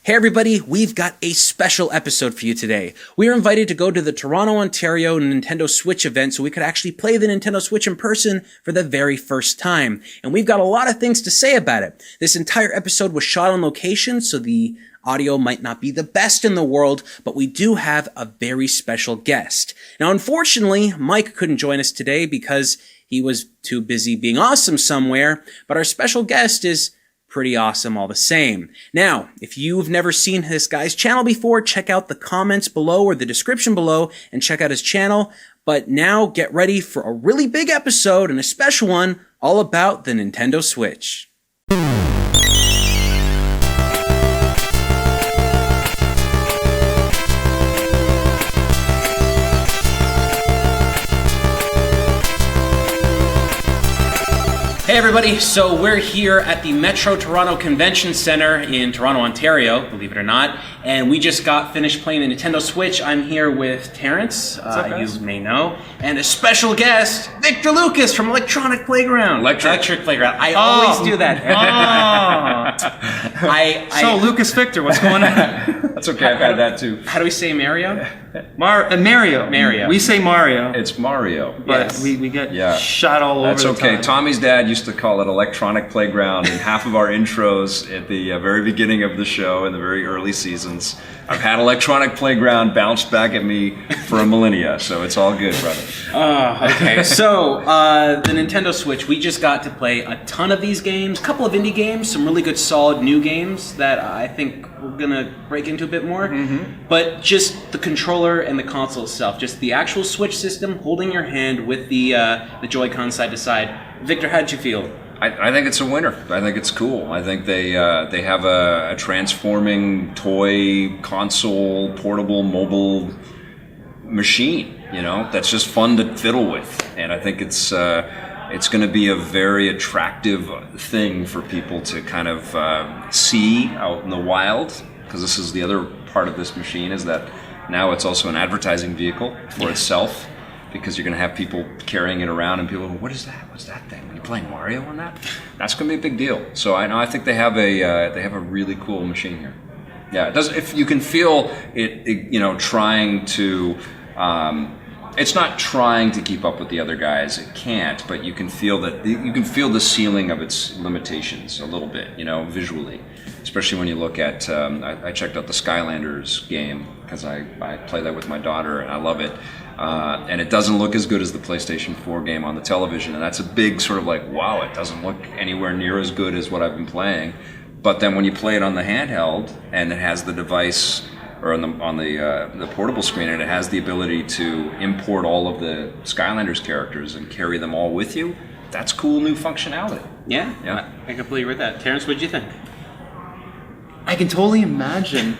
Hey everybody, we've got a special episode for you today. We are invited to go to the Toronto, Ontario Nintendo Switch event so we could actually play the Nintendo Switch in person for the very first time. And we've got a lot of things to say about it. This entire episode was shot on location, so the audio might not be the best in the world, but we do have a very special guest. Now, unfortunately, Mike couldn't join us today because he was too busy being awesome somewhere, but our special guest is pretty awesome all the same. Now, if you've never seen this guy's channel before, check out the comments below or the description below and check out his channel. But now get ready for a really big episode and a special one all about the Nintendo Switch. Hey everybody, so we're here at the Metro Toronto Convention Center in Toronto, Ontario, believe it or not, and we just got finished playing the Nintendo Switch. I'm here with Terence, you may know, and a special guest, Victor Lucas from Electronic Playground. Electric Playground. I always do that. So Lucas Victor, what's going on? That's okay, I've had that too. How do we say Mario? Mario. Mario. We say Mario. It's Mario. But yes. we get shot all over That's the okay. time. Tommy's dad used to call it Electronic Playground in half of our intros at the very beginning of the show in the very early seasons. I've had Electronic Playground bounced back at me for a millennia, so it's all good, brother. Okay. So, the Nintendo Switch, we just got to play a ton of these games, a couple of indie games, some really good solid new games that I think we're going to break into a bit more. Mm-hmm. But just the controller and the console itself, just the actual Switch system, holding your hand with the Joy-Con side to side. Victor, how'd you feel? I think it's a winner. I think it's cool. I think they have a transforming toy, console, portable, mobile machine, that's just fun to fiddle with. And I think it's going to be a very attractive thing for people to kind of see out in the wild, because this is the other part of this machine, is that now it's also an advertising vehicle for itself. Because you're going to have people carrying it around and people go, what is that? What's that thing? Are you playing Mario on that? That's going to be a big deal. So I think they have a really cool machine here. Yeah, it does. If you can feel it trying to. It's not trying to keep up with the other guys. It can't, but you can feel the ceiling of its limitations a little bit, visually. Especially when you look at. I checked out the Skylanders game because I play that with my daughter and I love it. And it doesn't look as good as the PlayStation 4 game on the television, and that's a big sort of like, wow, it doesn't look anywhere near as good as what I've been playing. But then when you play it on the handheld, and it has the device, or on the portable screen, and it has the ability to import all of the Skylanders characters and carry them all with you, that's cool new functionality. Yeah. I completely agree with that. Terence, what did you think? I can totally imagine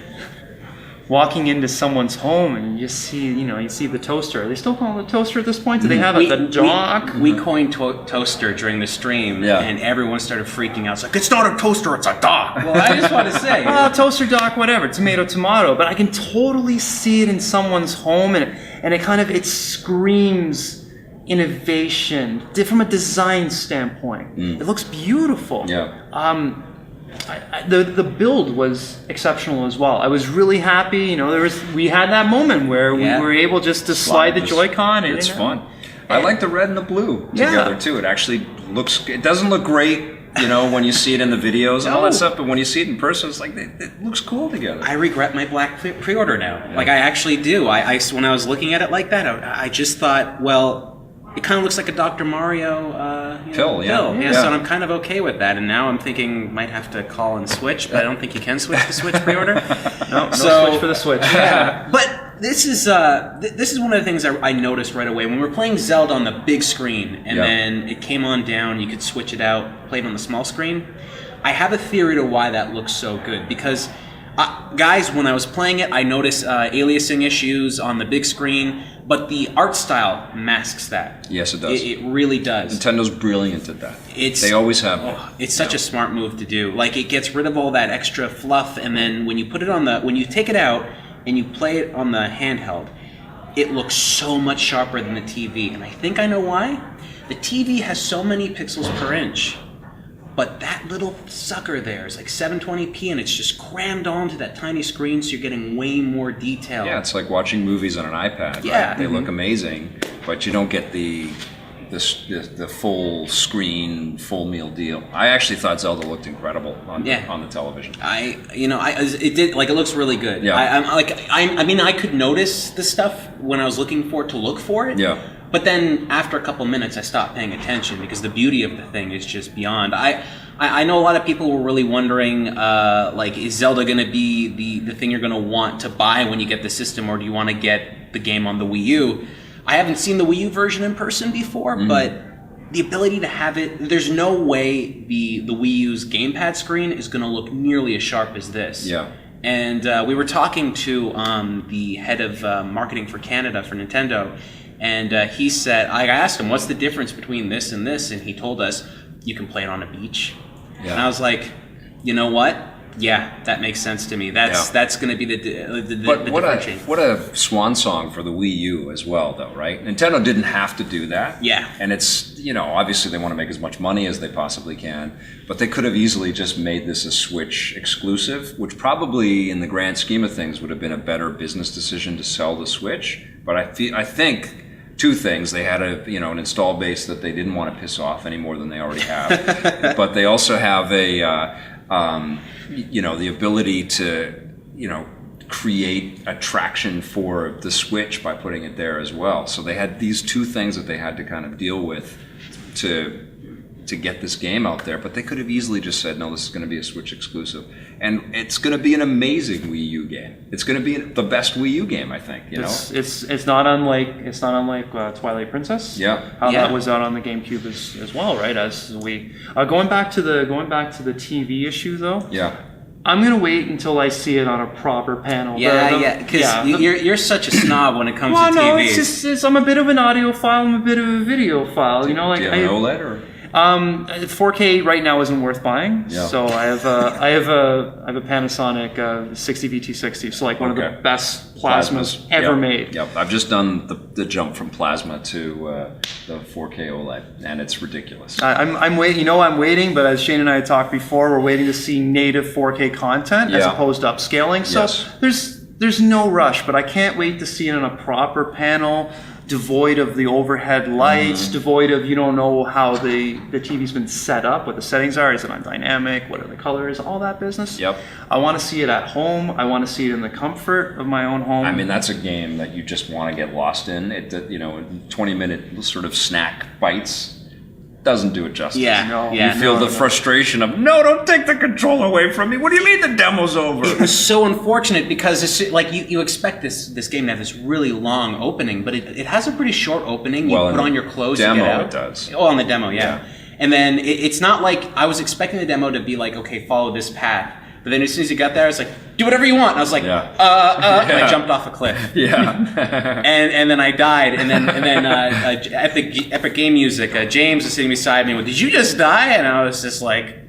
walking into someone's home and you see the toaster. Are they still calling it a toaster at this point? Do they have the dock? We coined toaster during the stream, and everyone started freaking out. It's like, it's not a toaster, it's a dock. Well, I just want to say. Toaster, dock, whatever, tomato. But I can totally see it in someone's home, and it screams innovation from a design standpoint. It looks beautiful. Yeah. The build was exceptional as well. I was really happy. We had that moment where we were able just to slide the Joy-Con. It's fun. I like the red and the blue together too. It actually it doesn't look great, when you see it in the videos and all that stuff, but when you see it in person, it's like it looks cool together. I regret my black pre-order now. Yeah. Like I actually do. I when I was looking at it like that, I just thought, well, it kind of looks like a Dr. Mario pill. So I'm kind of okay with that. And now I'm thinking might have to call and switch, but I don't think you can switch the Switch pre-order. No switch for the Switch. Yeah. But this is one of the things I noticed right away when we were playing Zelda on the big screen, and then it came on down. You could switch it out, play it on the small screen. I have a theory to why that looks so good because. Guys, when I was playing it, I noticed aliasing issues on the big screen, but the art style masks that. Yes, it does. It really does. Nintendo's brilliant at that. They always have. It's such a smart move to do. Like, it gets rid of all that extra fluff, and then when you when you take it out and you play it on the handheld, it looks so much sharper than the TV. And I think I know why. The TV has so many pixels per inch. But that little sucker there is like 720p, and it's just crammed onto that tiny screen, so you're getting way more detail. Yeah, it's like watching movies on an iPad. Yeah. Right? They look amazing, but you don't get the full screen, full meal deal. I actually thought Zelda looked incredible on the television. It looks really good. Yeah. I could notice the stuff when I was looking for it to look for it. Yeah. But then after a couple minutes, I stopped paying attention because the beauty of the thing is just beyond. I know a lot of people were really wondering, is Zelda going to be the thing you're going to want to buy when you get the system, or do you want to get the game on the Wii U? I haven't seen the Wii U version in person before, but the ability to have it, there's no way the Wii U's gamepad screen is going to look nearly as sharp as this. Yeah. And we were talking to the head of marketing for Canada for Nintendo, and he said, I asked him, what's the difference between this, and he told us, you can play it on a beach. Yeah. And I was like, you know what? Yeah, that makes sense to me. That's going to be the differentiating. What a swan song for the Wii U as well, though, right? Nintendo didn't have to do that. Yeah. And it's, obviously they want to make as much money as they possibly can, but they could have easily just made this a Switch exclusive, which probably in the grand scheme of things would have been a better business decision to sell the Switch. But I think two things: they had an install base that they didn't want to piss off any more than they already have, but they also have the ability to, create attraction for the Switch by putting it there as well. So they had these two things that they had to kind of deal with to get this game out there. But they could have easily just said, no, this is going to be a Switch exclusive, and it's going to be an amazing Wii U game. It's going to be the best Wii U game, I think. It's not unlike Twilight Princess. Yeah. How that was out on the GameCube as well, right? As we going back to the TV issue though. Yeah. I'm gonna wait until I see it on a proper panel. Because you're such a snob when it comes to TVs. No, I'm a bit of an audiophile. I'm a bit of a videophile. Do you have an OLED or? 4K right now isn't worth buying. Yeah. So I have a Panasonic 60V260. So one of the best plasmas ever made. Yep. I've just done the jump from plasma to the 4K OLED, and it's ridiculous. I'm waiting. I'm waiting. But as Shane and I had talked before, we're waiting to see native 4K content as opposed to upscaling. So there's no rush. But I can't wait to see it on a proper panel, devoid of the overhead lights, devoid of, you don't know how the TV's been set up, what the settings are, is it on dynamic, what are the colors, all that business. Yep. I want to see it at home. I want to see it in the comfort of my own home. I mean, that's a game that you just want to get lost in. 20-minute sort of snack bites doesn't do it justice. You feel the frustration of, no, don't take the controller away from me. What do you mean the demo's over? It was so unfortunate because it's like you expect this game to have this really long opening, but it has a pretty short opening. You put on your clothes and get out. It does. Oh, on the demo, yeah. And then it's not like I was expecting the demo to be like, okay, follow this path. But then as soon as you got there, I was like, do whatever you want. And I was like, and I jumped off a cliff. Yeah. and then I died. And then Epic Game Music, James was sitting beside me and went, did you just die? And I was just like,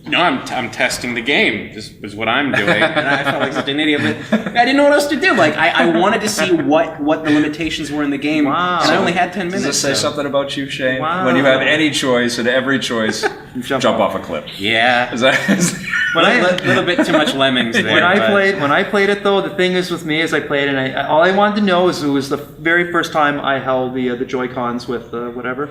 no, I'm testing the game. This is what I'm doing. And I felt like such an idiot, but I didn't know what else to do. Like, I wanted to see what the limitations were in the game. Wow. And I only had 10 minutes. Does this say something about you, Shane? Wow. When you have any choice, and every choice, jump off a cliff. Yeah. Is that... A little bit too much lemmings there. When I played it though, the thing is with me is I played it and all I wanted to know is it was the very first time I held the Joy-Cons with whatever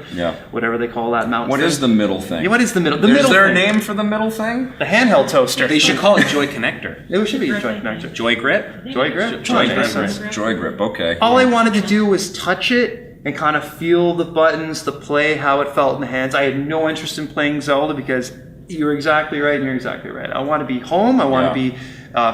they call that mountain. What is the middle thing? Yeah, what is the middle? Is there a name for the middle thing? The handheld toaster. They should call it Joy Connector. It should be a Joy Connector. Joy Grip? Joy Grip? Joy Grip. Joy Grip, okay. All I wanted to do was touch it and kind of feel the buttons, the play, how it felt in the hands. I had no interest in playing Zelda because you're exactly right and you're exactly right. I want to be home. I want to be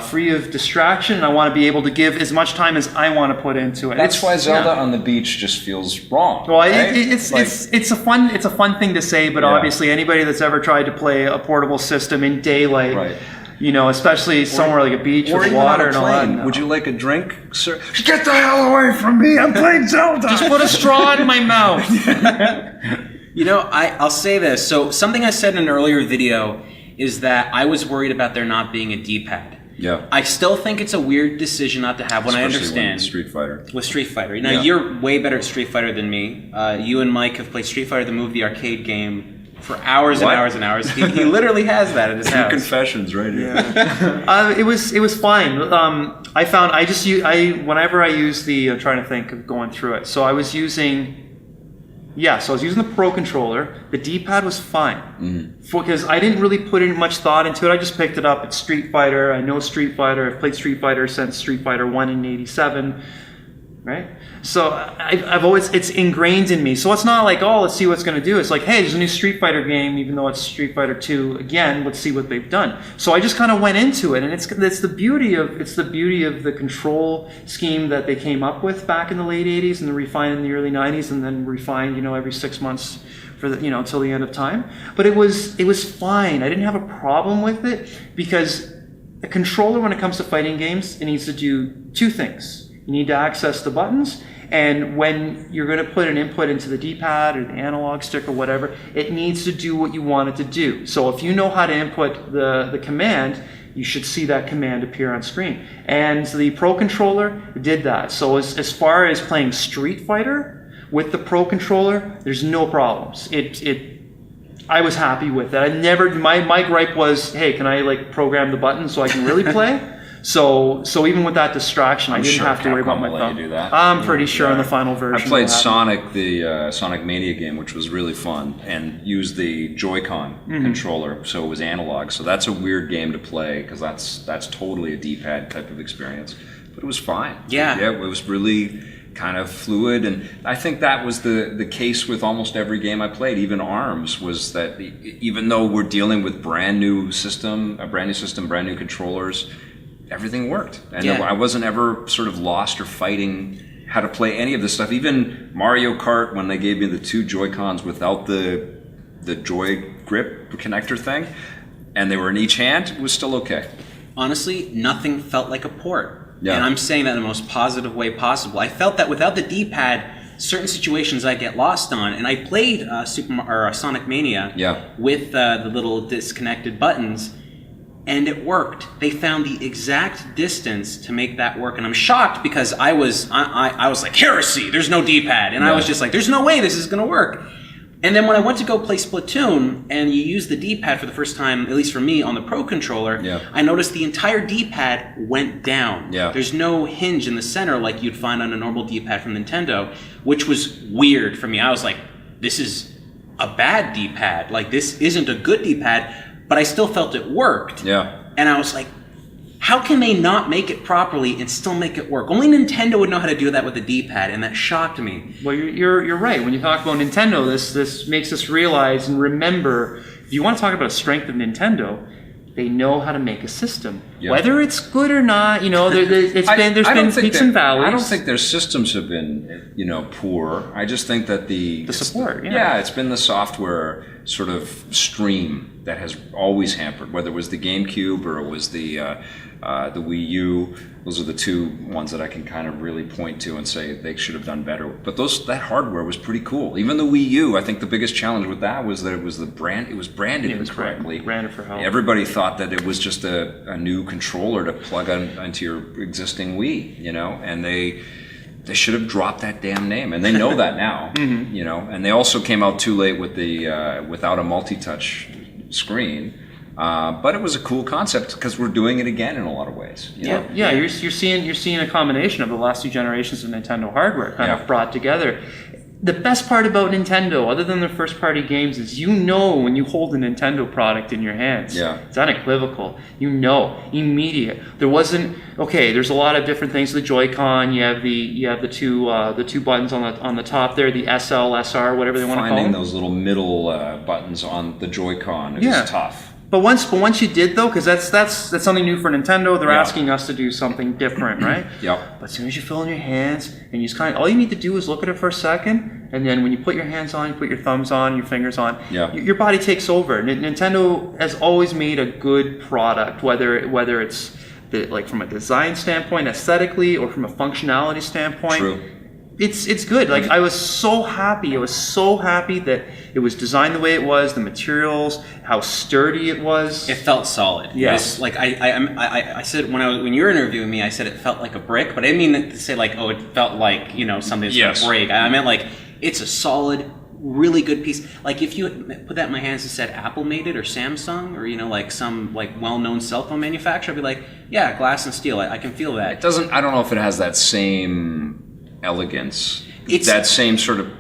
free of distraction. And I want to be able to give as much time as I want to put into it. That's why Zelda on the beach just feels wrong. Well, right? it's a fun thing to say, but obviously anybody that's ever tried to play a portable system in daylight. Right. Especially somewhere like a beach with water and all that. No. Would you like a drink, sir? Get the hell away from me! I'm playing Zelda! Just put a straw in my mouth! I'll say this. So something I said in an earlier video is that I was worried about there not being a D-pad. Yeah. I still think it's a weird decision not to have one. I understand. Street Fighter. With Street Fighter. Now, you're way better at Street Fighter than me. You and Mike have played Street Fighter, the movie, the arcade game, For hours and What? hours and hours. He literally has that in his house. Confessions right here. It was fine. I found whenever I use I'm trying to think of going through it. So I was using the Pro controller. The D-pad was fine because I didn't really put in much thought into it. I just picked it up. It's Street Fighter. I know Street Fighter. I've played Street Fighter since Street Fighter 1 in '87. Right? So I've always, it's ingrained in me. So it's not like, oh, let's see what's going to do. It's like, hey, there's a new Street Fighter game, even though it's Street Fighter 2. Again, let's see what they've done. So I just kind of went into it, and it's the beauty of the control scheme that they came up with back in the late 80s and then refined in the early 90s, and then refined, every 6 months for until the end of time. But it was fine. I didn't have a problem with it because a controller, when it comes to fighting games, it needs to do two things. You need to access the buttons, and when you're going to put an input into the D-pad or the analog stick or whatever, it needs to do what you want it to do. So if you know how to input the command, you should see that command appear on screen. And the Pro controller did that. So as far as playing Street Fighter with the Pro controller, there's no problems. I was happy with it. My gripe was, hey, can I program the buttons so I can really play? So even with that distraction, I didn't have to worry about my thumb. You do that. I'm pretty sure on the final version. I played Sonic, the Sonic Mania game, which was really fun, and used the Joy-Con controller, so it was analog. So that's a weird game to play because that's totally a D-pad type of experience. But it was fine. Yeah. It was really kind of fluid, and I think that was the case with almost every game I played. Even ARMS was that even though we're dealing with brand new controllers, everything worked, and I wasn't ever sort of lost or fighting how to play any of this stuff. Even Mario Kart, when they gave me the two Joy-Cons without the Joy grip connector thing, and they were in each hand, it was still okay. Honestly, nothing felt like a port. Yeah. And I'm saying that in the most positive way possible. I felt that without the D-pad, certain situations I get lost on, and I played Sonic Mania with the little disconnected buttons, and it worked. They found the exact distance to make that work, and I'm shocked because I was like, heresy, there's no D-pad, and I was just like, there's no way this is going to work. And then when I went to go play Splatoon, and you use the D-pad for the first time, at least for me, on the Pro controller, I noticed the entire D-pad went down. Yeah. There's no hinge in the center like you'd find on a normal D-pad from Nintendo, which was weird for me. I was like, this is a bad D-pad. Like, this isn't a good D-pad. But I still felt it worked. Yeah. And I was like, how can they not make it properly and still make it work? Only Nintendo would know how to do that with the D-pad, and that shocked me. Well, you're right. When you talk about Nintendo, this makes us realize and remember, if you want to talk about a strength of Nintendo, they know how to make a system. Yeah. Whether it's good or not, there's been peaks and valleys. I don't think their systems have been, poor. I just think that the support, it's been the software sort of stream that has always hampered, whether it was the GameCube or it was the Wii U. Those are the two ones that I can kind of really point to and say they should have done better. But that hardware was pretty cool. Even the Wii U, I think the biggest challenge with that was that it was branded incorrectly. Branded for help. Everybody thought that it was just a new controller to plug into your existing Wii, and they should have dropped that damn name, and they know that now, And they also came out too late with the without a multi-touch screen. But it was a cool concept because we're doing it again in a lot of ways. You're seeing a combination of the last two generations of Nintendo hardware kind of brought together. The best part about Nintendo, other than their first-party games, is when you hold a Nintendo product in your hands. Yeah. It's unequivocal. Immediate. There wasn't there's a lot of different things. The Joy-Con, you have the two buttons on the top there, the SL, SR, whatever they want to call them. Finding those little middle buttons on the Joy-Con is tough. But once you did, though, because that's something new for Nintendo, they're asking us to do something different, right? Yep. But as soon as you fill in your hands, and you just all you need to do is look at it for a second, and then when you put your hands on, you put your thumbs on, your fingers on, your body takes over. Nintendo has always made a good product, whether it's from a design standpoint, aesthetically, or from a functionality standpoint. True. It's good. Like, I was so happy. I was so happy that it was designed the way it was, the materials, how sturdy it was. It felt solid. Yes. Like I said when you were interviewing me, I said it felt like a brick, but I didn't mean to say it felt like something that's gonna break. I meant like it's a solid really good piece. Like if you put that in my hands and said Apple made it or Samsung or like some like well-known cell phone manufacturer, I'd be like, yeah, glass and steel. I can feel that. It doesn't. I don't know if it has that same elegance. It's that same sort of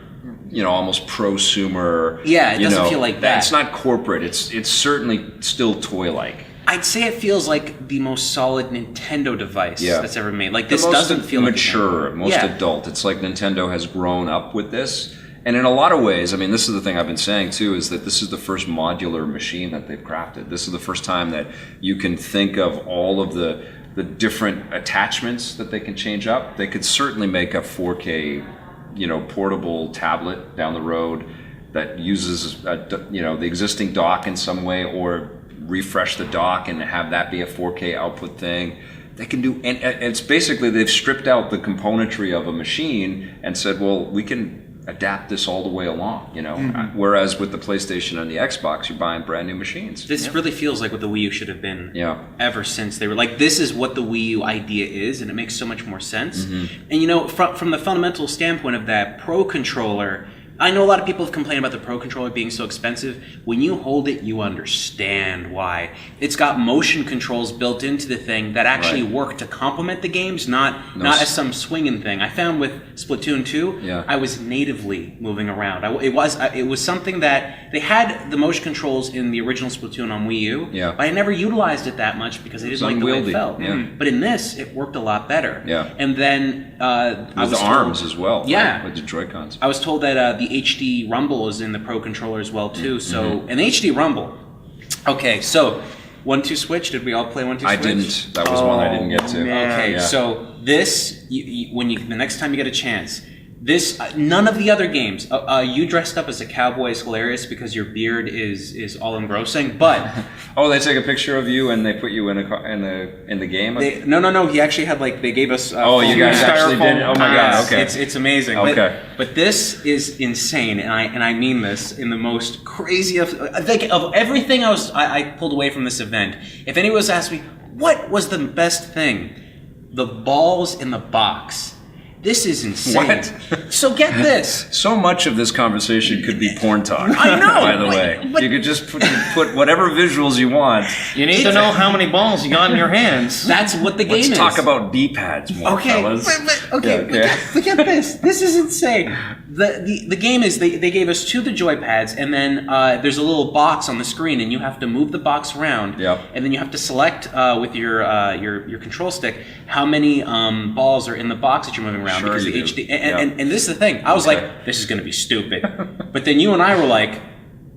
almost prosumer. Yeah, it doesn't feel like that. It's not corporate. It's certainly still toy-like. I'd say it feels like the most solid Nintendo device that's ever made. Like this the most doesn't feel mature, like most adult. It's like Nintendo has grown up with this. And in a lot of ways, I mean, this is the thing I've been saying too, is that this is the first modular machine that they've crafted. This is the first time that you can think of all of the different attachments that they can change up. They could certainly make a 4K, portable tablet down the road that uses, the existing dock in some way, or refresh the dock and have that be a 4K output thing. They can do, and it's basically they've stripped out the componentry of a machine and said, well, we can adapt this all the way along, Whereas with the PlayStation and the Xbox, you're buying brand new machines. This really feels like what the Wii U should have been ever since they were like, this is what the Wii U idea is, and it makes so much more sense. And from the fundamental standpoint of that Pro controller, I know a lot of people have complained about the Pro controller being so expensive. When you hold it, you understand why. It's got motion controls built into the thing that actually work to complement the games, not as some swinging thing. I found with Splatoon 2, I was natively moving around. It was something that they had the motion controls in the original Splatoon on Wii U, but I never utilized it that much because I didn't like the way it felt. But in this, it worked a lot better. And then with the arms as well. Yeah, with the Joy-Cons. I was told that the HD Rumble is in the Pro controller as well too. So an HD Rumble. Okay, so 1-2 Switch. Did we all play 1-2 Switch? I didn't. That was one I didn't get to. Man. Okay, so this the next time you get a chance. This none of the other games. You dressed up as a cowboy is hilarious because your beard is all engrossing. But they take a picture of you and they put you in the game. No. He actually had they gave us. You guys actually did. Oh my god! Okay, it's amazing. Okay, but this is insane, and I mean this in the most crazy of everything I pulled away from this event. If anyone was asked me what was the best thing, the balls in the box. This is insane. What? So get this. So much of this conversation could be porn talk. I know. By the way, you could just put whatever visuals you want. You need to know how many balls you got in your hands. That's what the game is. Let's talk about D-pads more, fellas. But get this. This is insane. The game is they gave us 2 of the joypads, and then there's a little box on the screen, and you have to move the box around. And then you have to select with your control stick how many balls are in the box that you're moving around. Sure, because the HD and this is the thing. I was like, this is going to be stupid. But then you and I were like,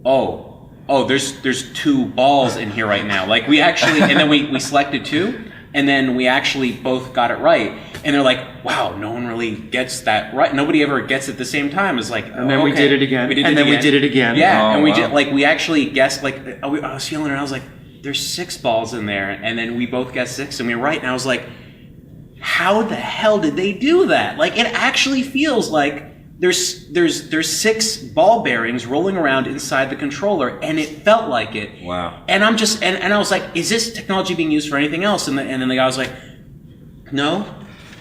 oh, there's 2 balls in here right now. Like we actually, and then we selected 2, and then we actually both got it right. And they're like, wow, no one really gets that right. Nobody ever gets it at the same time. It's like, and then we did it again. We did it again. Yeah, we actually guessed. I was feeling it. I was like, there's 6 balls in there, and then we both guessed 6, and we were right. And I was like, how the hell did they do that? Like, it actually feels like there's 6 ball bearings rolling around inside the controller, and it felt like it. Wow. And I'm just and I was like, is this technology being used for anything else? And then the guy was like, no.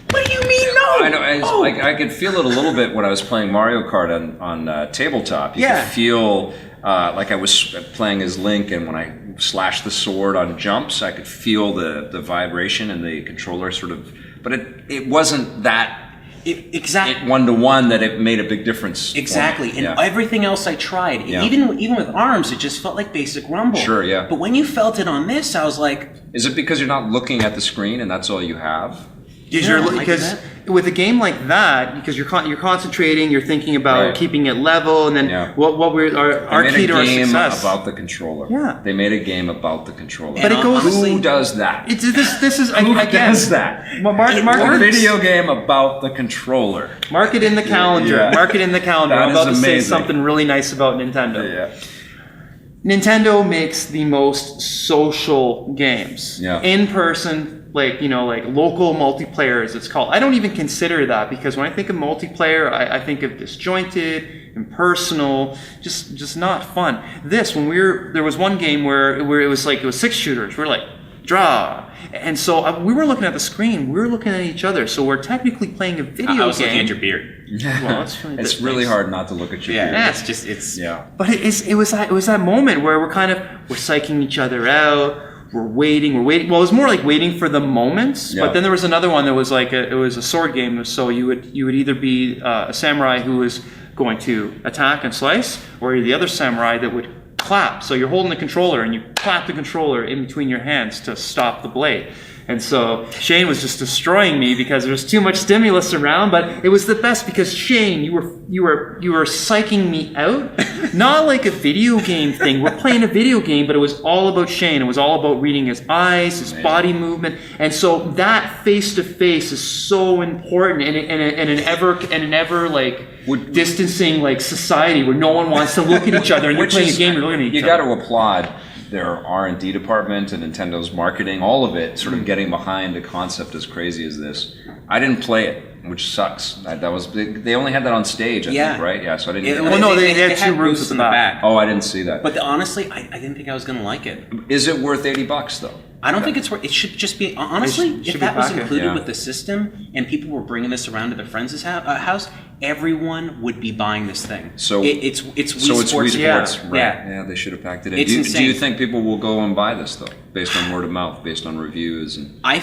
What do you mean no? I know. I could feel it a little bit when I was playing Mario Kart on tabletop. You could feel like I was playing as Link, and when I slashed the sword on jumps, I could feel the vibration and the controller sort of. But it wasn't that exactly 1-to-1 that it made a big difference. Exactly, and everything else I tried, even with arms, it just felt like basic Rumble. Sure, yeah. But when you felt it on this, I was like, is it because you're not looking at the screen and that's all you have? Because with a game like that, because you're concentrating, you're thinking about keeping it level, and then what we're our key to our success. They made a game about the controller. Yeah, they made a game about the controller. But it goes. Who does that? This is who again, does that? Mark a video game about the controller. Mark it in the calendar. Yeah. Mark it in the calendar. I'm about to say something really nice about Nintendo. Yeah. Nintendo makes the most social games. Yeah. In person. Like local multiplayer, as it's called. I don't even consider that, because when I think of multiplayer, I think of disjointed, impersonal, just not fun. There was one game where it was 6 shooters. We're like, draw. And so we were looking at the screen. We were looking at each other. So we're technically playing a video game. I was looking at your beard. Well, it's really hard not to look at you. Yeah, it's yeah. But it was that moment where we're psyching each other out. We're waiting. Well, it was more like waiting for the moments. Yeah. But then there was another one that was like it was a sword game. So you would either be a samurai who was going to attack and slice, or you're the other samurai that would clap. So you're holding the controller and you clap the controller in between your hands to stop the blade. And so Shane was just destroying me because there was too much stimulus around, but it was the best because Shane, you were psyching me out. Not like a video game thing. We're playing a video game, but it was all about Shane. It was all about reading his eyes, his body movement. And so that face to face is so important in an ever like distancing like society where no one wants to look at each other and you're playing a game, you're looking at each other. You got to applaud their R&D department and Nintendo's marketing, all of it, sort of getting behind a concept as crazy as this. I didn't play it, which sucks. They only had that on stage, I think, right? Yeah, so I didn't. They had two rooms in the back. Oh, I didn't see that. But honestly, I didn't think I was going to like it. Is it worth $80 though? I don't think it's worth. It should just be honestly. If that was included with the system and people were bringing this around to their friends' house, everyone would be buying this thing. So it's Wii Sports. Right? Yeah, they should have packed it in. Do you think people will go and buy this though, based on word of mouth, based on reviews? And I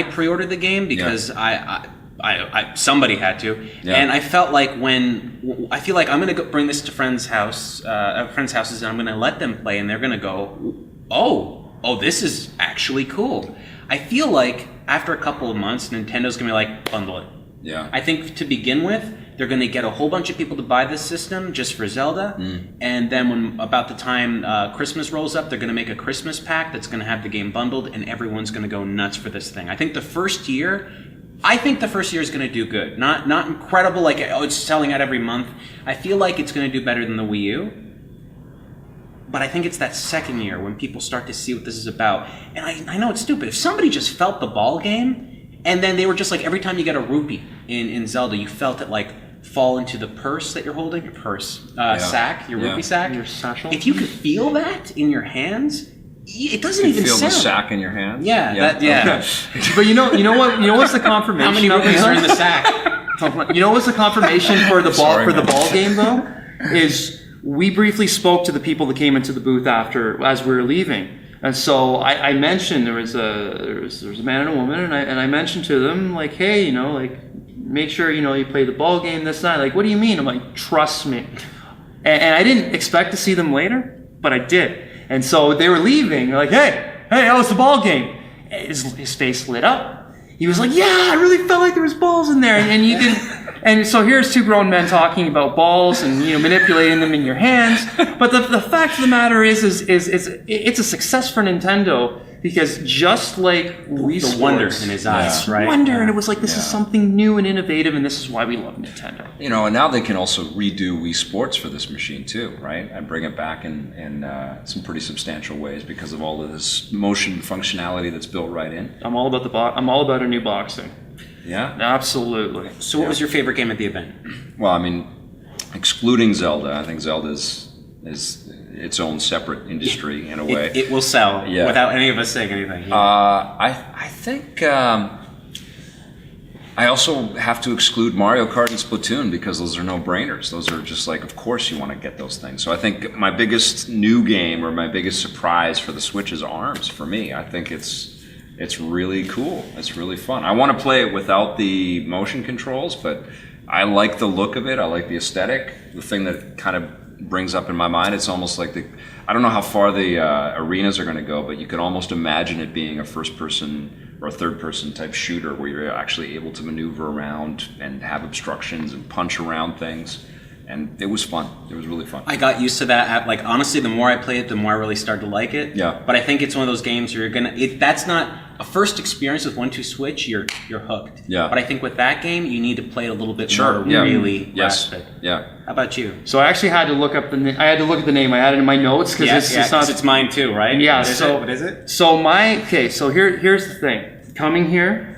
pre-ordered the game because I somebody had to, and I felt like I feel like I'm going to go bring this to friends' houses, and I'm going to let them play, and they're going to go, oh, this is actually cool. I feel like after a couple of months, Nintendo's going to be like, bundle it. Yeah. I think to begin with, they're going to get a whole bunch of people to buy this system just for Zelda, and then when about the time Christmas rolls up, they're going to make a Christmas pack that's going to have the game bundled, and everyone's going to go nuts for this thing. I think the first year is going to do good. Not incredible, like it's selling out every month. I feel like it's going to do better than the Wii U. But I think it's that second year when people start to see what this is about. And I know it's stupid. If somebody just felt the ball game, and then they were just like, every time you get a rupee in Zelda, you felt it like fall into the purse that you're holding, your sack, your rupee sack. Your satchel. If you could feel that in your hands, it doesn't even feel sound. the sack in your hands. Yeah. Okay. But you know what? You know what's the confirmation? How many rupees are in the sack? You know what's the confirmation for the ball game though? Is we briefly spoke to the people that came into the booth as we were leaving, and so I mentioned there was a man and a woman, and I mentioned to them like, hey, make sure you play the ball game this night. Like, what do you mean? I'm like, trust me, and I didn't expect to see them later, but I did. And so they were leaving. They're like, hey, how was the ball game? His face lit up. He was like, yeah, I really felt like there was balls in there, and you can. And so here's two grown men talking about balls and manipulating them in your hands. But the fact of the matter is it's a success for Nintendo because just like Wii Sports, the wonder in his eyes, right? Wonder, and it was like this is something new and innovative, and this is why we love Nintendo. And now they can also redo Wii Sports for this machine too, right? And bring it back in some pretty substantial ways because of all of this motion functionality that's built right in. I'm all about I'm all about a new boxing. Yeah, absolutely. So, what was your favorite game at the event? Well, I mean, excluding Zelda, I think Zelda is its own separate industry in a way. It will sell without any of us saying anything. I think I also have to exclude Mario Kart and Splatoon because those are no-brainers. Those are just like, of course you want to get those things. So I think my biggest new game or my biggest surprise for the Switch is ARMS for me. I think it's really cool. It's really fun. I want to play it without the motion controls, but I like the look of it. I like the aesthetic. The thing that kind of brings up in my mind, it's almost like I don't know how far the arenas are going to go, but you could almost imagine it being a first-person or a third-person type shooter where you're actually able to maneuver around and have obstructions and punch around things. And it was fun. It was really fun. I got used to that. Honestly, the more I play it, the more I really started to like it. Yeah. But I think it's one of those games where that's not a first experience with 1-2 Switch. You're hooked. Yeah. But I think with that game, you need to play it a little bit more to really grasp it. Yeah. How about you? So I actually had to look up I had to look at the name. I had it in my notes because it's mine too, right? Yeah. What is it? So So here's the thing. Coming here,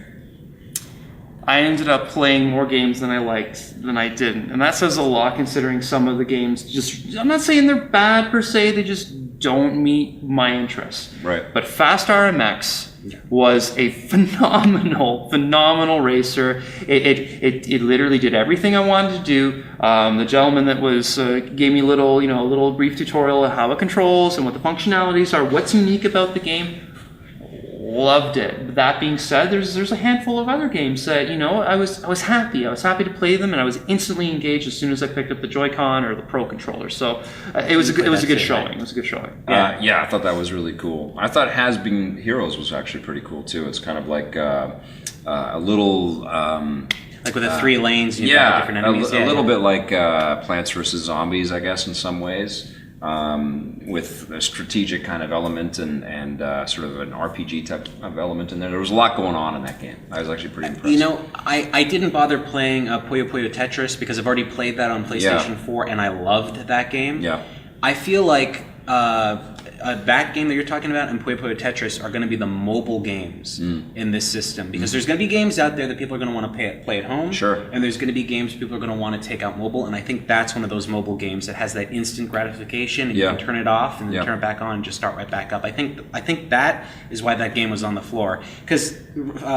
I ended up playing more games than I liked than I didn't. And that says a lot considering some of the games I'm not saying they're bad per se, they just don't meet my interests. Right. But Fast RMX was a phenomenal racer. It literally did everything I wanted to do. The gentleman that was gave me a little brief tutorial of how it controls and what the functionalities are, what's unique about the game. Loved it. But that being said, there's a handful of other games that I was happy. I was happy to play them, and I was instantly engaged as soon as I picked up the Joy-Con or the Pro controller. So it was a good showing. It was a good showing. Yeah, I thought that was really cool. I thought Has Been Heroes was actually pretty cool too. It's kind of like a little. Like with the 3 lanes, and you've got the different enemies. A little bit like Plants vs. Zombies, I guess, in some ways. With a strategic kind of element and sort of an RPG type of element in there. There was a lot going on in that game. I was actually pretty impressed. I didn't bother playing Puyo Puyo Tetris because I've already played that on PlayStation 4 and I loved that game. Yeah. I feel like that game that you're talking about and Puyo Puyo Tetris are going to be the mobile games in this system because there's going to be games out there that people are going to want to play at home. Sure. And there's going to be games people are going to want to take out mobile, and I think that's one of those mobile games that has that instant gratification and you can turn it off and then turn it back on and just start right back up. I think that is why that game was on the floor because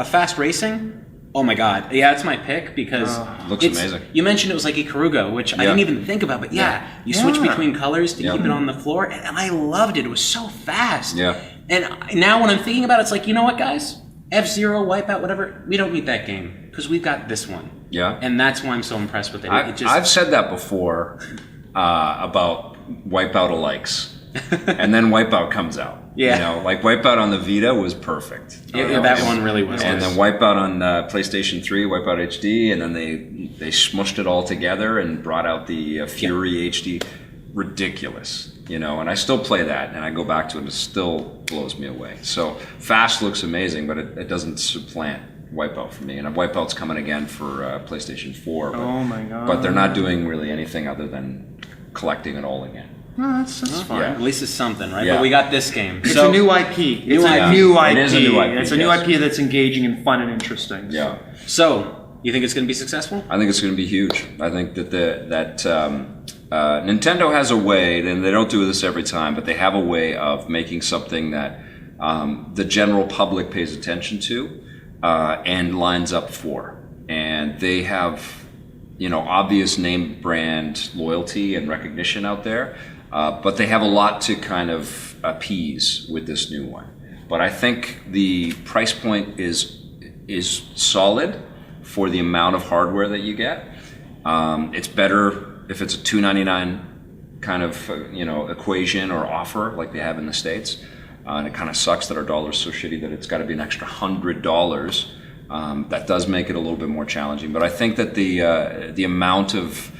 fast racing. Oh my god. Yeah, it's my pick because looks amazing. You mentioned it was like Ikaruga, which I didn't even think about, but you switch between colors to keep it on the floor, and I loved it. It was so fast. Yeah. And now when I'm thinking about it, it's like, you know what, guys? F-Zero, Wipeout, whatever, we don't need that game because we've got this one. Yeah. And that's why I'm so impressed with it. I've said that before about Wipeout alikes. And then Wipeout comes out. Yeah. Like Wipeout on the Vita was perfect. That one really was. And then Wipeout on PlayStation 3, Wipeout HD, and then they smushed it all together and brought out the Fury HD. Ridiculous. And I still play that, and I go back to it, and it still blows me away. So Fast looks amazing, but it doesn't supplant Wipeout for me. And Wipeout's coming again for PlayStation 4. But, oh my god. But they're not doing really anything other than collecting it all again. No, that's fine. At least it's something, right? Yeah. But we got this game. It's a new IP. It's a new IP. It is a new IP. It's a new IP that's engaging and fun and interesting. Yeah. So, you think it's going to be successful? I think it's going to be huge. I think that Nintendo has a way, and they don't do this every time, but they have a way of making something that the general public pays attention to and lines up for. And they have, obvious name brand loyalty and recognition out there. But they have a lot to kind of appease with this new one. But I think the price point is solid for the amount of hardware that you get. It's better if it's a $299 kind of equation or offer like they have in the States. And it kind of sucks that our dollar's so shitty that it's got to be an extra $100. That does make it a little bit more challenging. But I think that the amount of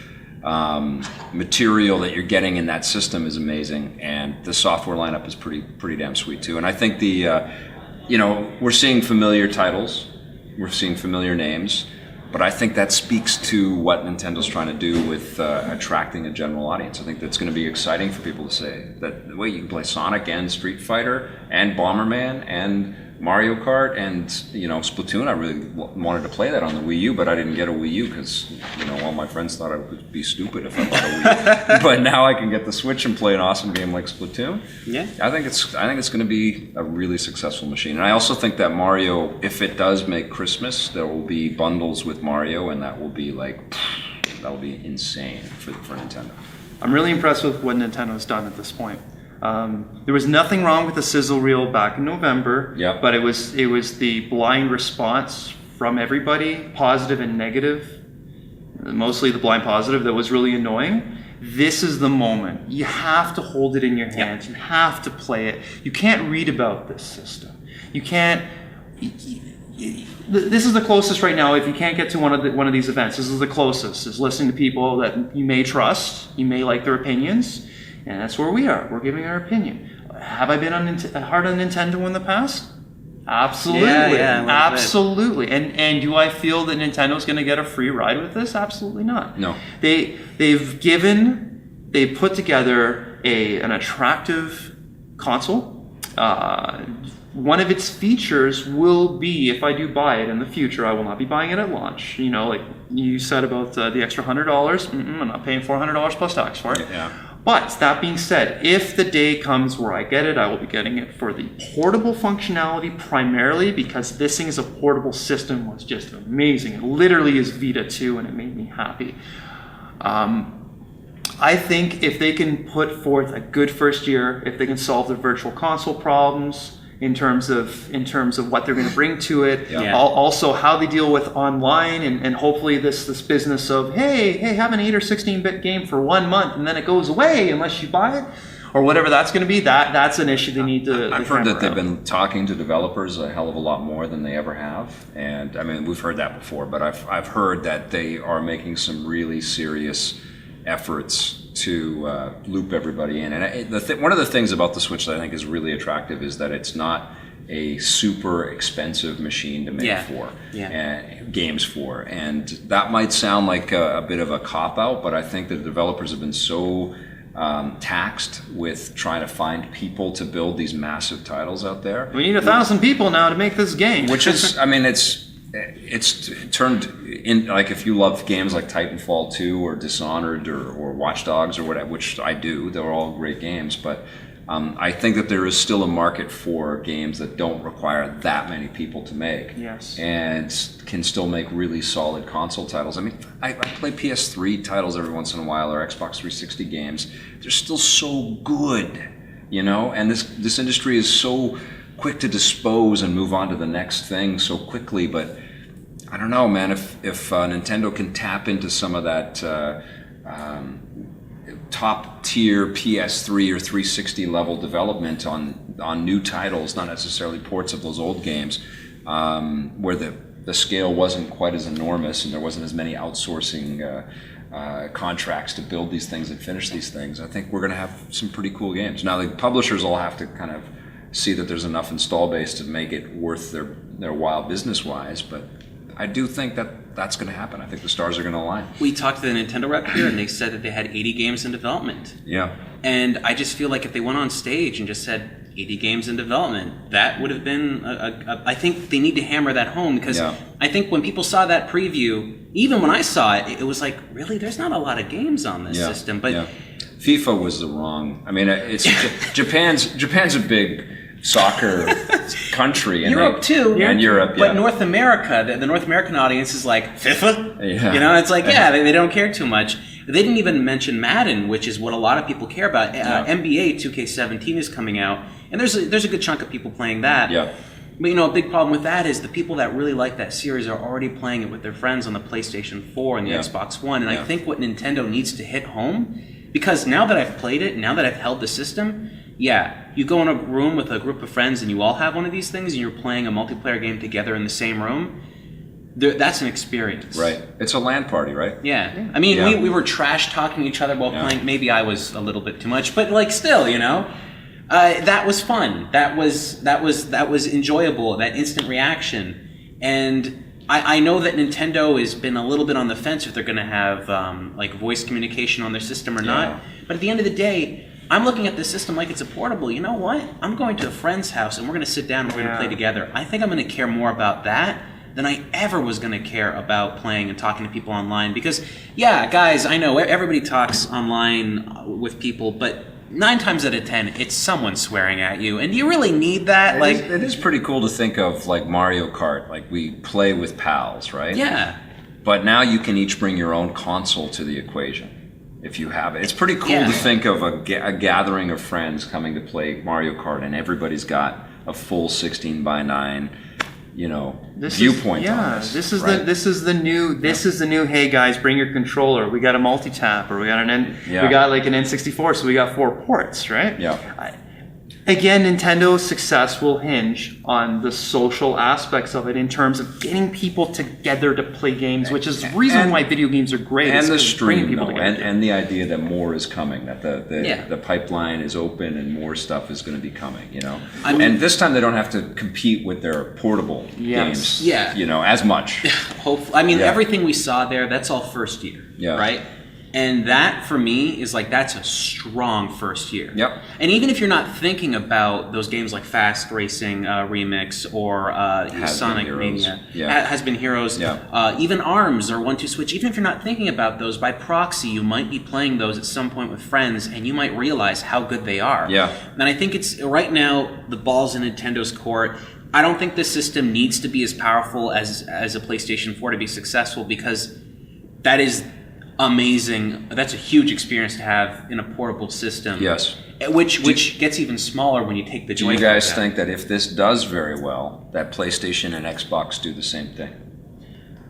material that you're getting in that system is amazing, and the software lineup is pretty damn sweet too. And I think we're seeing familiar titles, we're seeing familiar names, but I think that speaks to what Nintendo's trying to do with attracting a general audience. I think that's going to be exciting for people to say that wait, you can play Sonic and Street Fighter and Bomberman and Mario Kart and Splatoon. I really wanted to play that on the Wii U, but I didn't get a Wii U because all my friends thought I would be stupid if I bought a Wii U. But now I can get the Switch and play an awesome game like Splatoon. Yeah, I think it's going to be a really successful machine. And I also think that Mario, if it does make Christmas, there will be bundles with Mario, and that will be insane for Nintendo. I'm really impressed with what Nintendo's done at this point. There was nothing wrong with the sizzle reel back in November, but it was the blind response from everybody, positive and negative, mostly the blind positive, that was really annoying. This is the moment. You have to hold it in your hands. You have to play it. You can't read about this system. You can't. This is the closest right now. If you can't get to one of these events, this is the closest. Is listening to people that you may trust, you may like their opinions. And that's where we are. We're giving our opinion. Have I been hard on Nintendo in the past? Absolutely. Yeah, absolutely. And do I feel that Nintendo's going to get a free ride with this? Absolutely not. No. They put together an attractive console, one of its features will be, if I do buy it in the future, I will not be buying it at launch. You know, like you said about the extra $100. I'm not paying $400 plus tax for it. Yeah. But that being said, if the day comes where I get it, I will be getting it for the portable functionality primarily, because this thing as a portable system was just amazing. It literally is Vita 2, and it made me happy. I think if they can put forth a good first year, if they can solve the virtual console problems in terms of what they're going to bring to it, also how they deal with online, and hopefully this business of hey, have an 8 or 16-bit game for 1 month and then it goes away unless you buy it, or whatever that's going to be. That's an issue they need to. I've heard that they've been talking to developers a hell of a lot more than they ever have, and I mean we've heard that before, but I've heard that they are making some really serious efforts to loop everybody in. And one of the things about the Switch that I think is really attractive is that it's not a super expensive machine to make games for. And that might sound like a bit of a cop-out, but I think the developers have been so taxed with trying to find people to build these massive titles out there. We need 1,000 people now to make this game. Which is, I mean, it's turned in, like, if you love games like Titanfall 2 or Dishonored or Watch Dogs or whatever, which I do, they're all great games, but I think that there is still a market for games that don't require that many people to make, and can still make really solid console titles. I mean, I play PS3 titles every once in a while, or Xbox 360 games. They're still so good, you know, and this industry is so quick to dispose and move on to the next thing so quickly. But I don't know, man, if Nintendo can tap into some of that top tier PS3 or 360 level development on new titles, not necessarily ports of those old games, where the scale wasn't quite as enormous and there wasn't as many outsourcing contracts to build these things and finish these things, I think we're going to have some pretty cool games. Now the publishers will have to kind of see that there's enough install base to make it worth their while business-wise, but I do think that that's going to happen. I think the stars are going to align. We talked to the Nintendo rep here, and they said that they had 80 games in development. Yeah. And I just feel like if they went on stage and just said 80 games in development, that would have been I think they need to hammer that home, because I think when people saw that preview, even when I saw it, it was like, really, there's not a lot of games on this system. But FIFA was the wrong. I mean, it's Japan's a big soccer country, and Europe too, and Europe, but North America, the North American audience is like FIFA. You know, it's like they don't care too much. They didn't even mention Madden, which is what a lot of people care about. NBA 2K17 is coming out, and there's a good chunk of people playing that. But you know, a big problem with that is the people that really like that series are already playing it with their friends on the PlayStation 4 and the Xbox One. And I think what Nintendo needs to hit home, because now that I've played it, now that I've held the system, you go in a room with a group of friends and you all have one of these things and you're playing a multiplayer game together in the same room. That's an experience. Right. It's a LAN party, right? I mean, we were trash talking each other while playing. Maybe I was a little bit too much, but like still, you know, that was fun. That was enjoyable. That instant reaction. And I know that Nintendo has been a little bit on the fence if they're going to have like voice communication on their system or not. But at the end of the day, I'm looking at the system like it's a portable. You know what? I'm going to a friend's house and we're going to sit down and we're going to play together. I think I'm going to care more about that than I ever was going to care about playing and talking to people online. Because, guys, I know everybody talks online with people, but 9 times out of 10, it's someone swearing at you. And do you really need that? It is pretty cool to think of like Mario Kart. Like we play with pals, right? Yeah. But now you can each bring your own console to the equation. If you have it. It's pretty cool to think of a gathering of friends coming to play Mario Kart, and everybody's got a full 16:9, viewpoint on this. This is the new. Hey guys, bring your controller. We got a multi-tap, or we got we got like an N64, so we got 4 ports, right? Again, Nintendo's success will hinge on the social aspects of it in terms of getting people together to play games, which is the reason why video games are great. And the stream, and the idea that more is coming, that the pipeline is open and more stuff is going to be coming, you know? And this time they don't have to compete with their portable games, you know, as much. Hopefully. I mean, everything we saw there, that's all first year, right? And that, for me, is like, that's a strong first year. Yep. And even if you're not thinking about those games like Fast Racing Remix or Sonic Mania, Has Been Heroes, even ARMS or 1-2 Switch, even if you're not thinking about those, by proxy, you might be playing those at some point with friends, and you might realize how good they are. Yeah. And I think it's, right now, the ball's in Nintendo's court. I don't think this system needs to be as powerful as a PlayStation 4 to be successful, because that is amazing. That's a huge experience to have in a portable system. Yes. Which gets even smaller when you take the Joy-Con. Do you guys think that if this does very well, that PlayStation and Xbox do the same thing?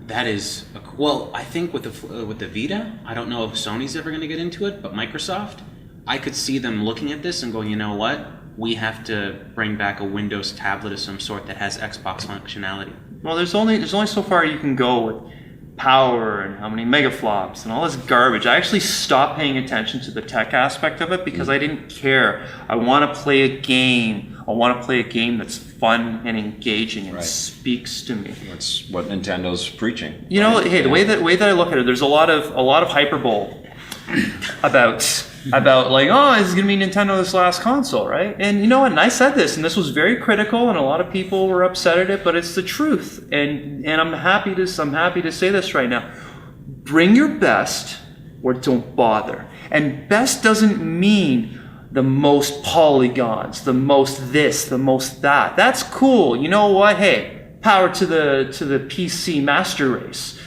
That is, well, I think with the Vita, I don't know if Sony's ever going to get into it, but Microsoft, I could see them looking at this and going, you know what? We have to bring back a Windows tablet of some sort that has Xbox functionality. Well, there's only so far you can go with power and how many megaflops and all this garbage. I actually stopped paying attention to the tech aspect of it because I didn't care. I want to play a game. I want to play a game that's fun and engaging and speaks to me. That's what Nintendo's preaching. You know, hey, the way that I look at it, there's a lot of hyperbole about like, oh, this is gonna be Nintendo's last console, right? And you know what? And I said this, and this was very critical, and a lot of people were upset at it, but it's the truth. And I'm happy to say this right now. Bring your best, or don't bother. And best doesn't mean the most polygons, the most this, the most that. That's cool. You know what? Hey, power to the PC master race.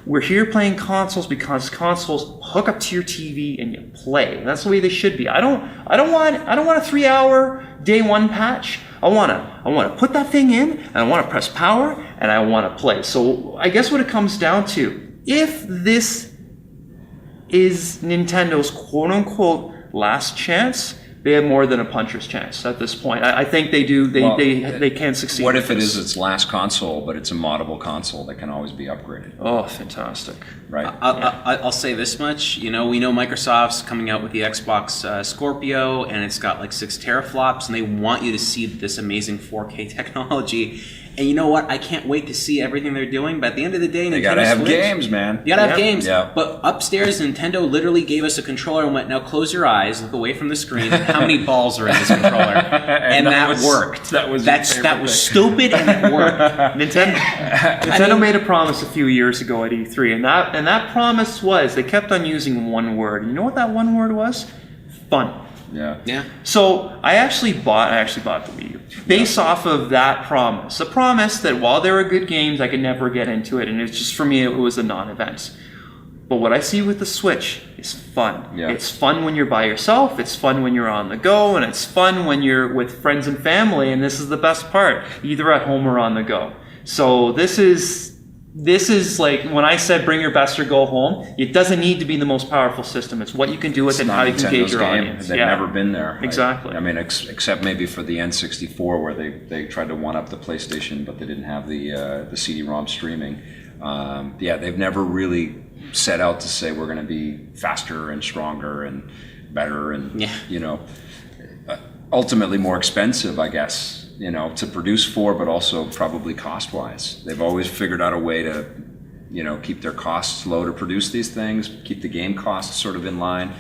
We're here playing consoles because consoles hook up to your TV and you play. That's the way they should be. I don't want a 3-hour day one patch. I want to put that thing in, and I want to press power, and I want to play. So I guess what it comes down to, if this is Nintendo's quote unquote last chance, they have more than a puncher's chance at this point. I think they do. They can succeed. What if it is its last console, but it's a moddable console that can always be upgraded? Oh, fantastic! Right. I'll say this much. You know, we know Microsoft's coming out with the Xbox Scorpio, and it's got like 6 teraflops, and they want you to see this amazing 4K technology. And you know what? I can't wait to see everything they're doing. But at the end of the day, they gotta have games, man. You gotta have games. Yeah. But upstairs, Nintendo literally gave us a controller and went, "Now close your eyes, look away from the screen. How many balls are in this controller?" and that worked. That was stupid, and it worked. Nintendo made a promise a few years ago at E3, and that promise was they kept on using one word. You know what that one word was? Fun. Yeah. So I actually bought the Wii U based off of that promise. A promise that while there were good games, I could never get into it, and it's just, for me, it was a non-event. But what I see with the Switch is fun. Yeah. It's fun when you're by yourself. It's fun when you're on the go, and it's fun when you're with friends and family. And this is the best part, either at home or on the go. So this is like when I said bring your best or go home. It doesn't need to be the most powerful system. It's what you can do with it and how you can gauge your audience. They've never been there. Exactly. I mean, except maybe for the N64, where they tried to one up the PlayStation, but they didn't have the CD-ROM streaming. They've never really set out to say we're going to be faster and stronger and better and ultimately more expensive, I guess. To produce for, but also probably cost-wise. They've always figured out a way to, keep their costs low to produce these things, keep the game costs sort of in line.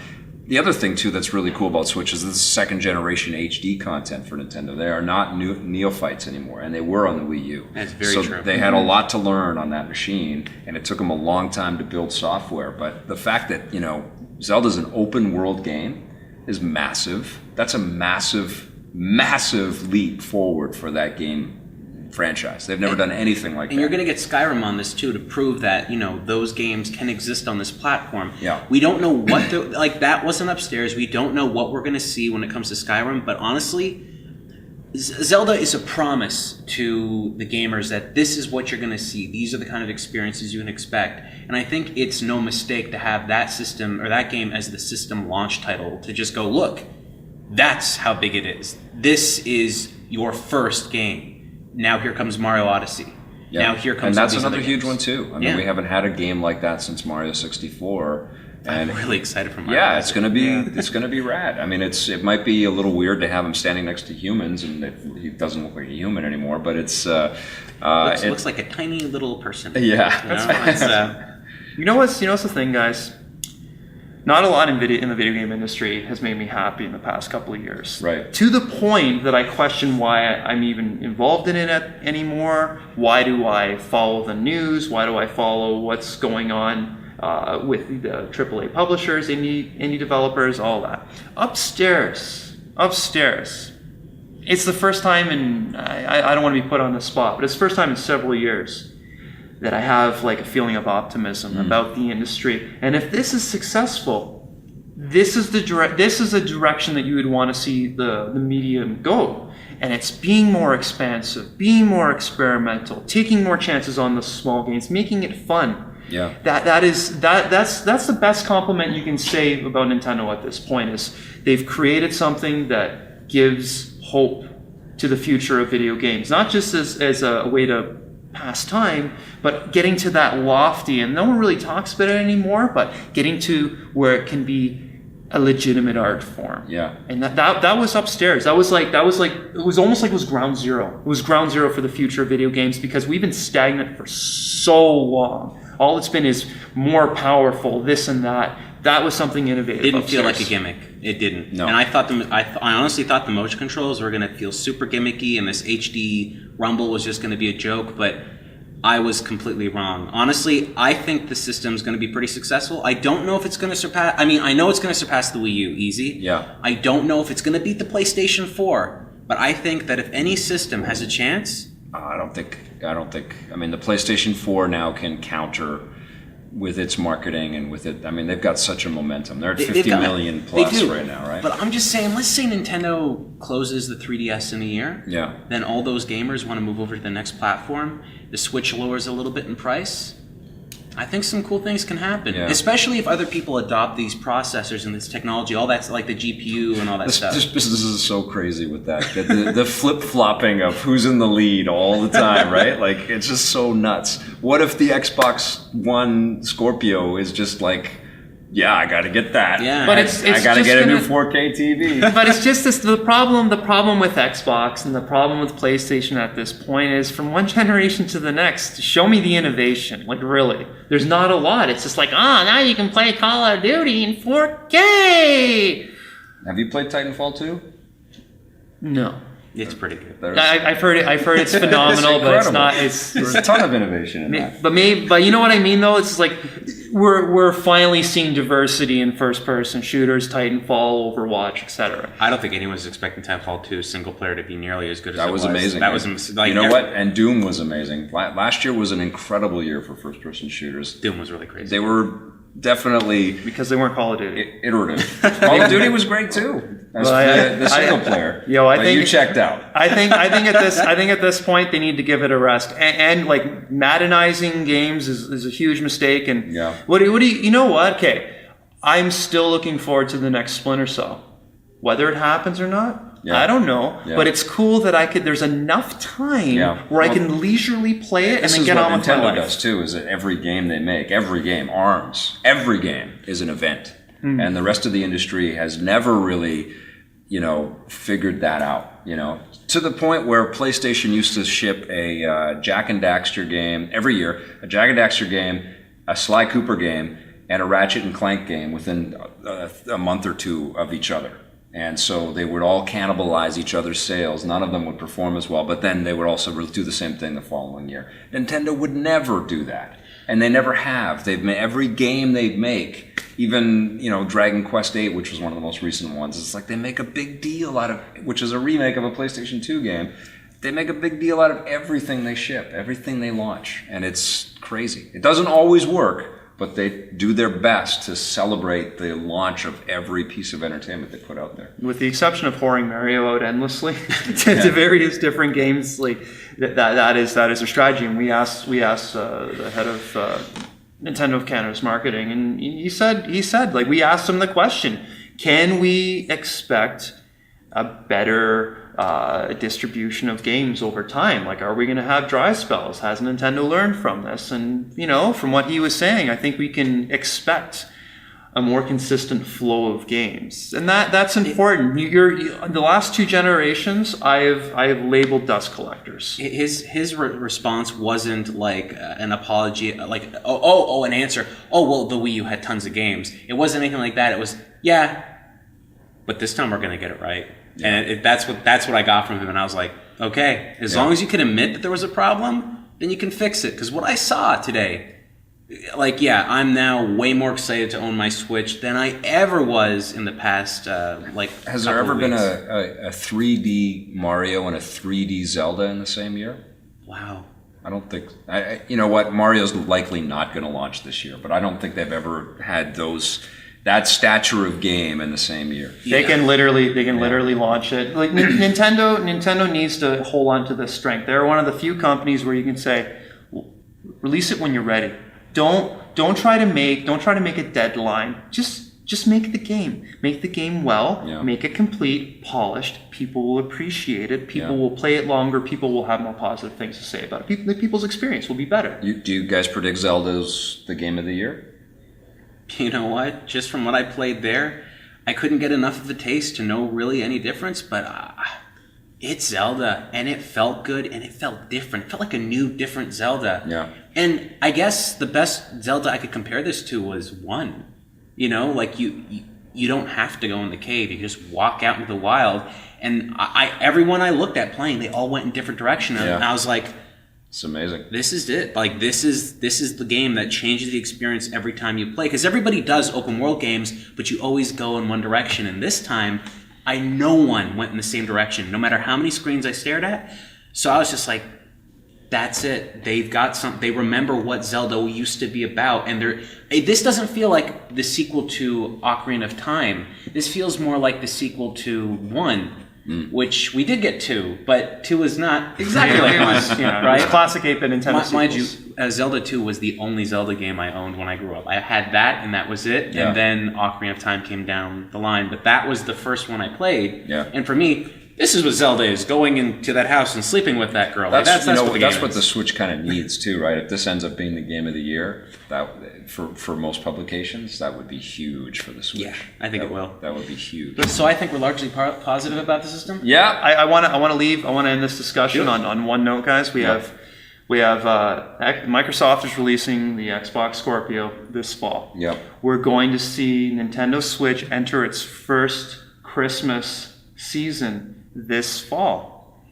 The other thing, too, that's really cool about Switch is this is second-generation HD content for Nintendo. They are not neophytes anymore, and they were on the Wii U. That's very true. They had a lot to learn on that machine, and it took them a long time to build software. But the fact that, Zelda's an open-world game is massive. That's a massive leap forward for that game franchise. They've never done anything like that. And you're going to get Skyrim on this too to prove that, those games can exist on this platform. Yeah. We don't know what that wasn't upstairs. We don't know what we're going to see when it comes to Skyrim, but honestly, Zelda is a promise to the gamers that this is what you're going to see. These are the kind of experiences you can expect. And I think it's no mistake to have that system or that game as the system launch title to just go, look, that's how big it is. This is your first game. Now here comes Mario Odyssey. Yeah. Now here comes. And that's another huge one too. I mean, we haven't had a game like that since Mario 64. And I'm really excited for Mario. Yeah, it's gonna be rad. I mean, it might be a little weird to have him standing next to humans, and he doesn't look like a human anymore. But it's looks like a tiny little person. Yeah, You know what's the thing, guys? not a lot in the video game industry has made me happy in the past couple of years. Right. To the point that I question why I'm even involved in it anymore. Why do I follow the news? Why do I follow what's going on with the AAA publishers, indie developers, all that? Upstairs. It's the first time in, I don't want to be put on the spot, but it's the first time in several years that I have like a feeling of optimism about the industry. And if this is successful, this is a direction that you would want to see the medium go. And it's being more expansive, being more experimental, taking more chances on the small games, making it fun. Yeah. That's the best compliment you can say about Nintendo at this point, is they've created something that gives hope to the future of video games, not just as a way to pass time, but getting to that lofty, and no one really talks about it anymore, but getting to where it can be a legitimate art form. Yeah. And that was upstairs. It was almost like it was ground zero. It was ground zero for the future of video games, because we've been stagnant for so long. All it's been is more powerful, this and that. That was something innovative. It didn't upstairs. feel like a gimmick. It didn't. No. And I honestly thought the motion controls were going to feel super gimmicky, and this HD rumble was just going to be a joke, but I was completely wrong. Honestly, I think the system's going to be pretty successful. I don't know if it's going to surpass... I mean, I know it's going to surpass the Wii U, easy. Yeah. I don't know if it's going to beat the PlayStation 4, but I think that if any system has a chance... I don't think. I mean, the PlayStation 4 now can counter with its marketing and with it. I mean, they've got such a momentum. They're at 50 million plus right now, right? But I'm just saying, let's say Nintendo closes the 3DS in a year. Yeah. Then all those gamers want to move over to the next platform. The Switch lowers a little bit in price. I think some cool things can happen, especially if other people adopt these processors and this technology, all that's like the GPU and all that stuff. This business is so crazy with that. The flip-flopping of who's in the lead all the time, right? Like, it's just so nuts. What if the Xbox One Scorpio is just like, yeah, I got to get that. Yeah. But I got to get a new 4K TV. But it's just this, the problem with Xbox and the problem with PlayStation at this point is, from one generation to the next, show me the innovation. Like, really. There's not a lot. It's just like, now you can play Call of Duty in 4K! Have you played Titanfall 2? No. It's pretty good. I've heard it's phenomenal, but it's not. There's a ton of innovation in that. But you know what I mean, though. It's like we're finally seeing diversity in first-person shooters, Titanfall, Overwatch, etc. I don't think anyone's expecting Titanfall 2 single player to be nearly as good as That it was amazing. That was like, you know what? And Doom was amazing. Last year was an incredible year for first-person shooters. Doom was really crazy. They were definitely Because they weren't Call of Duty. iterative. Call of Duty was great too. The single player. I think you checked out. I think at this point they need to give it a rest. And like, Maddenizing games is a huge mistake. And what do you know what? Okay, I'm still looking forward to the next Splinter Cell, whether it happens or not. I don't know, but it's cool that there's enough time where I can leisurely play it and then get on with my life. Nintendo does too, is that every game they make, every game, ARMS, every game is an event. And the rest of the industry has never really, figured that out, to the point where PlayStation used to ship a Jak and Daxter game every year, a Jak and Daxter game, a Sly Cooper game, and a Ratchet and Clank game within a month or two of each other. And so they would all cannibalize each other's sales. None of them would perform as well, but then they would also do the same thing the following year. Nintendo would never do that, and they never have. They've made every game they make, even Dragon Quest VIII, which was one of the most recent ones. It's like they make a big deal out of, which is a remake of a PlayStation 2 game. They make a big deal out of everything they ship, everything they launch, and it's crazy. It doesn't always work, but they do their best to celebrate the launch of every piece of entertainment they put out there. With the exception of whoring Mario out endlessly to various different games, like that is their strategy. And we asked the head of Nintendo Canada's marketing, and he said like, we asked him the question: can we expect a better distribution of games over time? Like, are we going to have dry spells? Has Nintendo learned from this? And from what he was saying, I think we can expect a more consistent flow of games, and that's important. The last 2 generations, I have labeled dust collectors. His response wasn't like an apology, like an answer. Oh well, the Wii U had tons of games. It wasn't anything like that. It was but this time we're gonna get it right. Yeah. And that's what I got from him, and I was like, okay, as long as you can admit that there was a problem, then you can fix it. Because what I saw today. Like, I'm now way more excited to own my Switch than I ever was in the past, Has there ever been a 3D Mario and a 3D Zelda in the same year? Wow. I don't think... you know what? Mario's likely not going to launch this year, but I don't think they've ever had that stature of game in the same year. They can literally launch it. Like, Nintendo needs to hold on to this strength. They're one of the few companies where you can say, release it when you're ready. Don't try to make a deadline. Just make the game. Make the game well. Yeah. Make it complete, polished. People will appreciate it. People will play it longer. People will have more positive things to say about it. People's experience will be better. Do you guys predict Zelda's the game of the year? You know what? Just from what I played there, I couldn't get enough of a taste to know really any difference. But it's Zelda, and it felt good, and it felt different. It felt like a new, different Zelda. Yeah. And I guess the best Zelda I could compare this to was 1. You know, like you don't have to go in the cave. You can just walk out into the wild. And everyone I looked at playing, they all went in different directions. And I was like, it's amazing. This is it. Like this is the game that changes the experience every time you play. Because everybody does open world games, but you always go in one direction. And this time, no one went in the same direction, no matter how many screens I stared at. So I was just like, that's it. They've got they remember what Zelda used to be about, and this doesn't feel like the sequel to Ocarina of Time. This feels more like the sequel to 1, which we did get 2, but 2 is not exactly like 1. Right? It was classic 8-bit Nintendo. Mind you, Zelda 2 was the only Zelda game I owned when I grew up. I had that, and that was it. Yeah. And then Ocarina of Time came down the line, but that was the first one I played. Yeah. And for me, this is what Zelda is, going into that house and sleeping with that girl. That's what the Switch kind of needs too, right? If this ends up being the game of the year, that for most publications, that would be huge for the Switch. Yeah, I think it will. That would be huge. So I think we're largely positive about the system. Yeah, I want to end this discussion on one note, guys. We have Microsoft is releasing the Xbox Scorpio this fall. Yeah, we're going to see Nintendo Switch enter its first Christmas season this fall.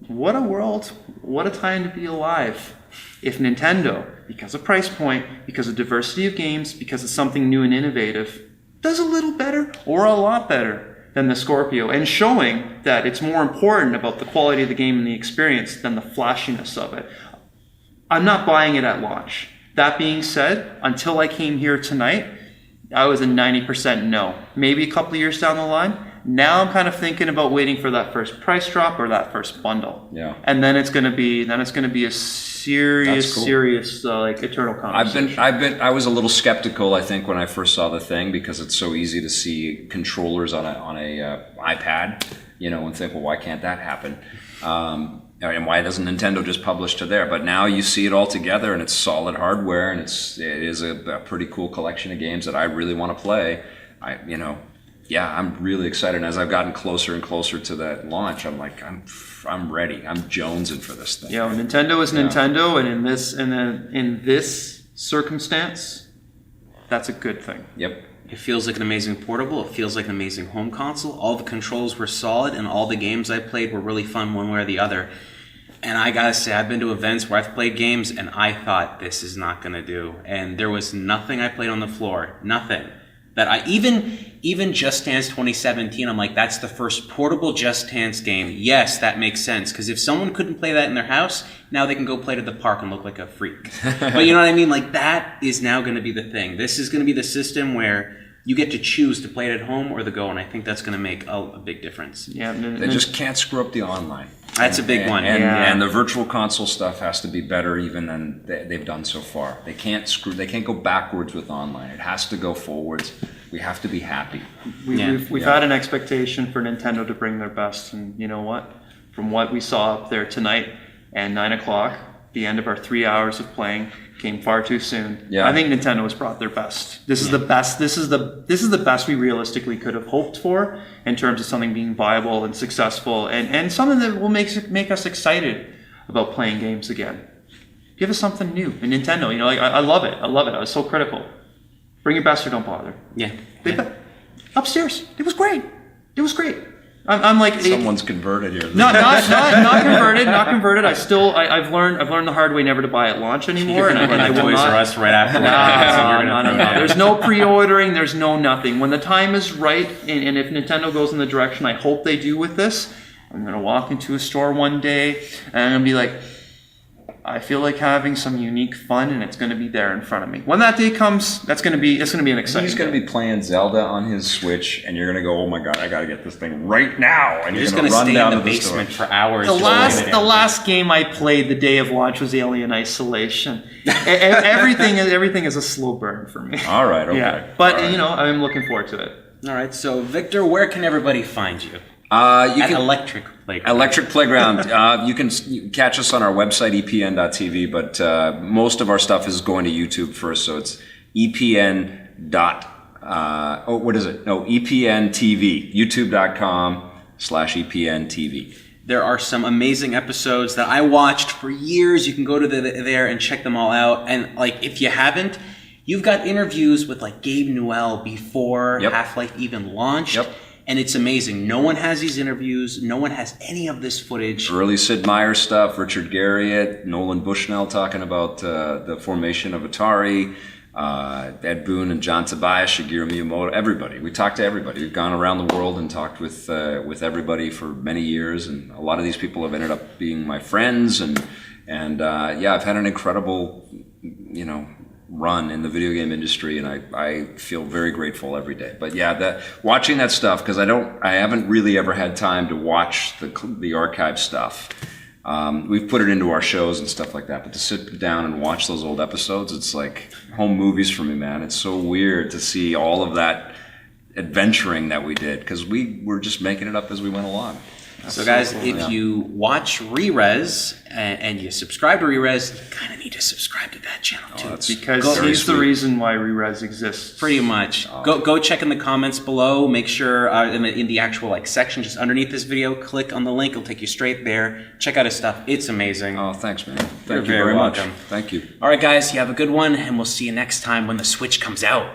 What a world, what a time to be alive. If Nintendo, because of price point, because of diversity of games, because of something new and innovative, does a little better or a lot better than the Scorpio, and showing that it's more important about the quality of the game and the experience than the flashiness of it, I'm not buying it at launch. That being said, until I came here tonight, I was a 90% no. Maybe a couple of years down the line, now I'm kind of thinking about waiting for that first price drop or that first bundle. Yeah. And then it's going to be a serious like eternal conversation. I was a little skeptical, I think, when I first saw the thing, because it's so easy to see controllers on a iPad, and think, well, why can't that happen? And why doesn't Nintendo just publish to there? But now you see it all together, and it's solid hardware, and it is a pretty cool collection of games that I really want to play. I'm really excited. And as I've gotten closer and closer to that launch, I'm like, I'm ready. I'm jonesing for this thing. Yeah, Nintendo is Nintendo, and in this circumstance, that's a good thing. Yep. It feels like an amazing portable. It feels like an amazing home console. All the controls were solid, and all the games I played were really fun one way or the other. And I gotta say, I've been to events where I've played games, and I thought, this is not gonna do. And there was nothing I played on the floor, nothing, that I even Just Dance 2017, I'm like, that's the first portable Just Dance game. Yes, that makes sense, because if someone couldn't play that in their house, now they can go play it at the park and look like a freak. But you know what I mean? Like, that is now going to be the thing. This is going to be the system where you get to choose to play it at home or the go, and I think that's going to make a big difference. Yeah, they just can't screw up the online. That's a big one. And the virtual console stuff has to be better even than they've done so far. They can't go backwards with online. It has to go forwards. We have to be happy. We've had an expectation for Nintendo to bring their best, and you know what? From what we saw up there tonight and 9 o'clock, the end of our 3 hours of playing came far too soon. Yeah. I think Nintendo has brought their best. This is the best. This is the best we realistically could have hoped for in terms of something being viable and successful, and something that will make us excited about playing games again. Give us something new. And Nintendo, I love it. I love it. I was so critical. Bring your best or don't bother. Yeah. Upstairs, it was great. It was great. I'm like Someone's converted here. not converted. Not converted. I've learned the hard way never to buy at launch anymore, and I will Toys not. R Us right after No. There's no pre-ordering. There's no nothing. When the time is right, and if Nintendo goes in the direction I hope they do with this, I'm gonna walk into a store one day and I'm gonna be like, I feel like having some unique fun, and it's going to be there in front of me. When that day comes, it's going to be an exciting. He's going to be playing Zelda on his Switch, and you're going to go, "Oh my god, I got to get this thing right now!" And You're you're just going to run stay down in the to basement store. for hours. The just playing it. last game I played the day of launch was Alien Isolation. everything is a slow burn for me. All right, okay. Yeah, but All right. I'm looking forward to it. All right. So, Victor, where can everybody find you? You At can Electric Playground. Electric Playground. You can catch us on our website, epn.tv, but most of our stuff is going to YouTube first, so it's epn. What is it? No, epn TV. YouTube.com/epn TV. There are some amazing episodes that I watched for years. You can go to there and check them all out. And if you haven't, you've got interviews with Gabe Newell before Yep. Half-Life even launched. Yep. And it's amazing. No one has these interviews. No one has any of this footage. Early Sid Meier stuff, Richard Garriott, Nolan Bushnell talking about the formation of Atari, Ed Boon and John Tobias, Shigeru Miyamoto, everybody. We talked to everybody. We've gone around the world and talked with everybody for many years, and a lot of these people have ended up being my friends, and I've had an incredible, run in the video game industry, and I feel very grateful every day. But watching that stuff, because I haven't really ever had time to watch the archive stuff. We've put it into our shows and stuff like that, but to sit down and watch those old episodes, it's like home movies for me, man. It's so weird to see all of that adventuring that we did, because we were just making it up as we went along. So guys, if you watch Rerez and you subscribe to Rerez, you kind of need to subscribe to that channel too. Because he's the reason why Rerez exists. Pretty much. Go check in the comments below. Make sure in the actual section just underneath this video, click on the link. It'll take you straight there. Check out his stuff. It's amazing. Oh, thanks, man. You're Thank you very very much. welcome. Thank you. All right, guys, you have a good one, and we'll see you next time when the Switch comes out.